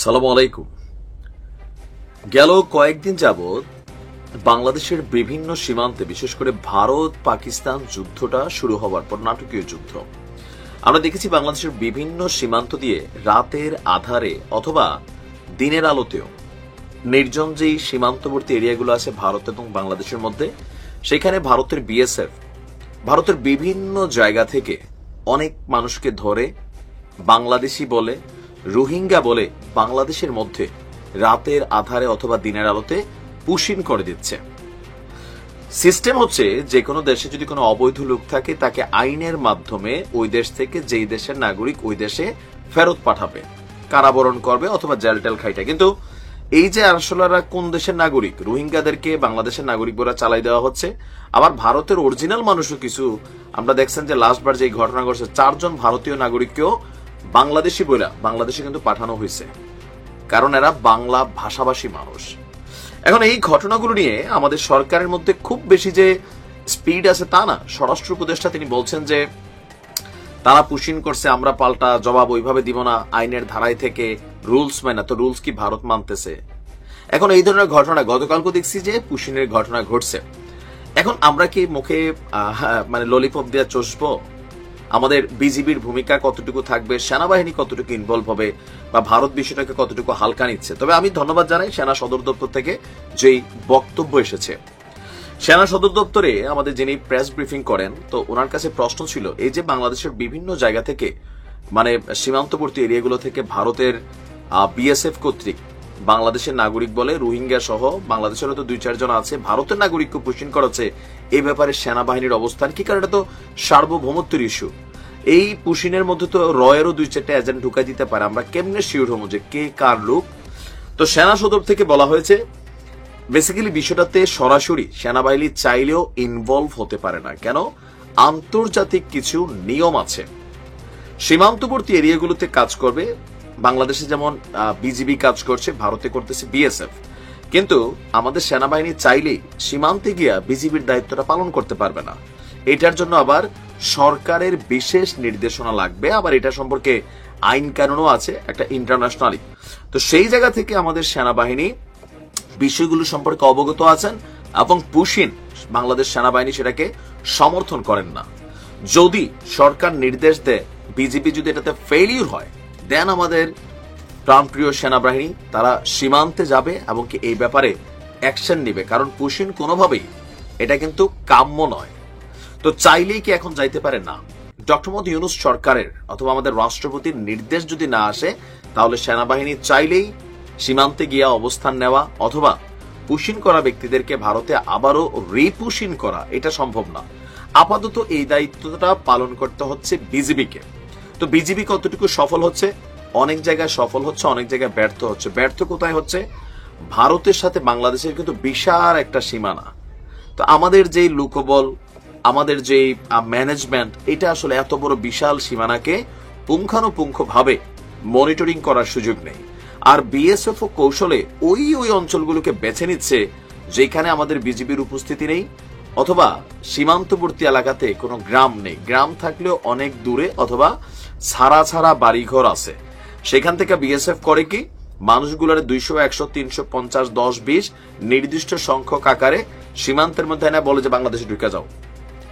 সালামু আলাইকুম। গেল কয়েকদিন যাবৎ বাংলাদেশের বিভিন্ন সীমান্তে, বিশেষ করে ভারত পাকিস্তান যুদ্ধটা শুরু হওয়ার পর, নাটকীয় যুদ্ধ, আমরা দেখেছি বাংলাদেশের বিভিন্ন সীমান্ত দিয়ে রাতের আধারে অথবা দিনের আলোতেও নির্জন যেই সীমান্তবর্তী এরিয়াগুলো আছে ভারত এবং বাংলাদেশের মধ্যে, সেখানে ভারতের বিএসএফ ভারতের বিভিন্ন জায়গা থেকে অনেক মানুষকে ধরে বাংলাদেশি বলে, রোহিঙ্গা বলে বাংলাদেশের মধ্যে রাতের আধারে অথবা দিনের আলোতে পুশিন করে দিচ্ছে। সিস্টেম হচ্ছে, যে কোনো দেশে যদি কোনো অবৈধ লোক থাকে তাকে আইনের মাধ্যমে ওই দেশ থেকে যেই দেশের নাগরিক ওই দেশে ফেরত পাঠাবে, কারাবরণ করবে অথবা জেল টেল খাইটা। কিন্তু এই যে আসলে কোন দেশের নাগরিক, রোহিঙ্গাদেরকে বাংলাদেশের নাগরিক বলে চালাই দেওয়া হচ্ছে। আবার ভারতের অরিজিনাল মানুষও কিছু, আমরা দেখছেন যে লাস্টবার যে ঘটনা ঘটছে, 4 জন ভারতীয় নাগরিককেও বাংলাদেশি বলে বাংলাদেশে কিন্তু পাঠানো হয়েছে, কারণ এরা বাংলা ভাষাভাষী মানুষ। এখন এই ঘটনাগুলো নিয়ে আমাদের সরকারের মধ্যে খুব বেশি যে স্পিড আছে তা না। স্বরাষ্ট্র উপদেষ্টা তিনি বলছেন যে তারা পুশিন করছে, আমরা পাল্টা জবাব ওইভাবে দিব না, আইনের ধারায় থেকে রুলস মানে। তো রুলস কি ভারত মানতেছে? এখন এই ধরনের ঘটনা গতকালকে দেখছি যে পুশিনের ঘটনা ঘটছে। এখন আমরা কি মুখে মানে ললিপপ দিয়ে চষবো? আমাদের বিজিবির ভূমিকা কতটুকু থাকবে, সেনাবাহিনী কতটুকু ইনভলভ হবে, বা ভারত বিষয়টাকে কতটুকু হালকা নিচ্ছে? তবে আমি ধন্যবাদ জানাই সেনা সদর দপ্তর থেকে যেই বক্তব্য এসেছে। সেনা সদর দপ্তরে আমাদের যিনি প্রেস ব্রিফিং করেন, তো ওনার কাছে প্রশ্ন ছিল, এই যে বাংলাদেশের বিভিন্ন জায়গা থেকে মানে সীমান্তবর্তী এরিয়াগুলো থেকে ভারতের বিএসএফ কর্তৃক বাংলাদেশের নাগরিক বলে, রোহিঙ্গা সহ বাংলাদেশেরও তো 2-4 জন আছে, ভারতের নাগরিককে পুশিন করেছে, এই ব্যাপারে সেনাবাহিনীর অবস্থান কি? কারণ এটা তো সার্বভৌমত্বের ইস্যু। এই পুশিনের মধ্যে তো রয়েরও 2-4টা এজেন্ট ঢুকাই দিতে পারে, আমরা কেমনে শিওর হবো যে কে কার লোক? তো সেনা সদর থেকে বলা হয়েছে বেসিক্যালি বিষয়টাতে সরাসরি সেনাবাহিনী চাইলেও ইনভলভ হতে পারে না। কেন? আন্তর্জাতিক কিছু নিয়ম আছে। সীমান্তবর্তী এরিয়াগুলোতে কাজ করবে বাংলাদেশে, যেমন বিজিবি কাজ করছে, ভারতে করতেছে বিএসএফ। কিন্তু আমাদের সেনাবাহিনী চাইলেই সীমান্তে গিয়া বিজিবির দায়িত্বটা পালন করতে পারবে না। এটার জন্য আবার সরকারের বিশেষ নির্দেশনা লাগবে, আবার এটা সম্পর্কে আইন কানুনও আছে একটা ইন্টারন্যাশনালি। তো সেই জায়গা থেকে আমাদের সেনাবাহিনী বিষয়গুলো সম্পর্কে অবগত আছেন, এবং পুশিন বাংলাদেশ সেনাবাহিনী সেটাকে সমর্থন করেন না। যদি সরকার নির্দেশ দেয়, বিজিবি যদি এটাতে ফেলিউর হয়, দেন আমাদের প্রাণপ্রিয় সেনাবাহিনী তারা সীমান্তে যাবে এবং কি এই ব্যাপারে অ্যাকশন নিবে। কারণ পুশিন কোনোভাবেই এটা কিন্তু কাম্য নয়। তো চাইলেই কি এখন যাইতে পারে? না। ডক্টর মোহাম্মদ ইউনূস সরকারের অথবা আমাদের রাষ্ট্রপতির নির্দেশ যদি না আসে, তাহলে সেনাবাহিনী চাইলেই সীমান্তে গিয়া অবস্থান নেওয়া অথবা পুশিন করা ব্যক্তিদেরকে ভারতে আবারও রিপুশিন করা, এটা সম্ভব না। আপাতত এই দায়িত্বটা পালন করতে হচ্ছে বিজিবিকে। তো বিজিবি কতটুকু সফল হচ্ছে? অনেক জায়গায় সফল হচ্ছে, অনেক জায়গায় ব্যর্থ হচ্ছে। ব্যর্থ কোথায় হচ্ছে? ভারতের সাথে বাংলাদেশের কিন্তু বিশাল একটা সীমানা। তো আমাদের যেই লোকবল, আমাদের যেই ম্যানেজমেন্ট, এটা আসলে এত বড় বিশাল সীমানাকে পুঙ্খানুপুঙ্খভাবে মনিটরিং করার সুযোগ নেই। আর বিএসএফ ও কৌশলে ওই অঞ্চলগুলোকে বেছে নিচ্ছে যেখানে আমাদের বিজিবির উপস্থিতি নেই, অথবা সীমান্তবর্তী এলাকাতে কোনো গ্রাম নেই, গ্রাম থাকলেও অনেক দূরে অথবা ছাড়া ছাড়া বাড়িঘর আছে। সেখান থেকে বিএসএফ করে কি, মানুষগুলোর 200, 100, 350, 10, 20 নির্দিষ্ট সংখ্যক আকারে সীমান্তের মধ্যে এনে বলে যে বাংলাদেশে ঢুকে যাও,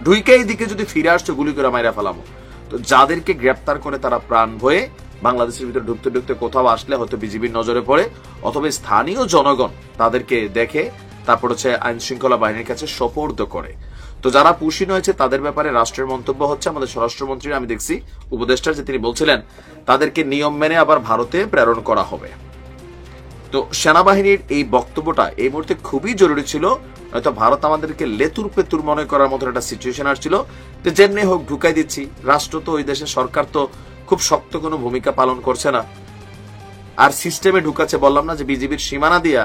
ঢুকে এইদিকে যদি ফিরে আসছো গুলি করে মাইরা ফেলামো। তো যাদেরকে গ্রেপ্তার করে তারা প্রাণ ভয়ে বাংলাদেশের ভিতরে ঢুকতে ঢুকতে কোথাও আসলে হয়তো বিজিবির নজরে পড়ে, অথবা স্থানীয় জনগণ তাদেরকে দেখে তারপর হচ্ছে আইন শৃঙ্খলা বাহিনীর কাছে সোপর্দ করে। তো যারা পুশিন হয়েছে তাদের ব্যাপারে রাষ্ট্রের মন্তব্য হচ্ছে, আমাদের স্বরাষ্ট্রমন্ত্রী আমি দেখছি উপদেষ্টা যে তিনি বলছিলেন তাদেরকে নিয়ম মেনে আবার ভারতে প্রেরণ করা হবে। তো সেনাবাহিনীর এই বক্তব্যটা এই মুহূর্তে খুবই জরুরি ছিল, হয়তো ভারত আমাদেরকে লেতুর পেতুর মনে করার মতো একটা সিচুয়েশন আসছিল যে যেমনি হোক ঢুকাই দিচ্ছি। রাষ্ট্র তো ওই দেশের সরকার তো খুব শক্ত কোনো ভূমিকা পালন করছে না, আর সিস্টেমে ঢুকাচ্ছে। বললাম না যে বিজিবির সীমানা দিয়া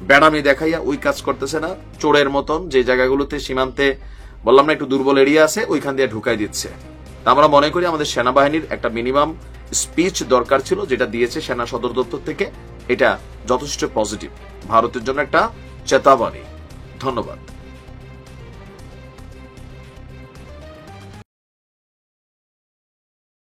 বেড়ামি দেখাইয়া ওই কাজ করতেছে না, চোরের মতন যে জায়গাগুলোতে সীমান্তে বললাম না একটু দুর্বল এরিয়া আছে, ওইখান দিয়ে ঢুকাই দিচ্ছে। তা আমরা মনে করি আমাদের সেনাবাহিনীর একটা মিনিমাম স্পিচ দরকার ছিল, যেটা দিয়েছে সেনা সদর দপ্তর থেকে। এটা যথেষ্ট পজিটিভ, ভারতের জন্য একটা চেতাবনী। ধন্যবাদ।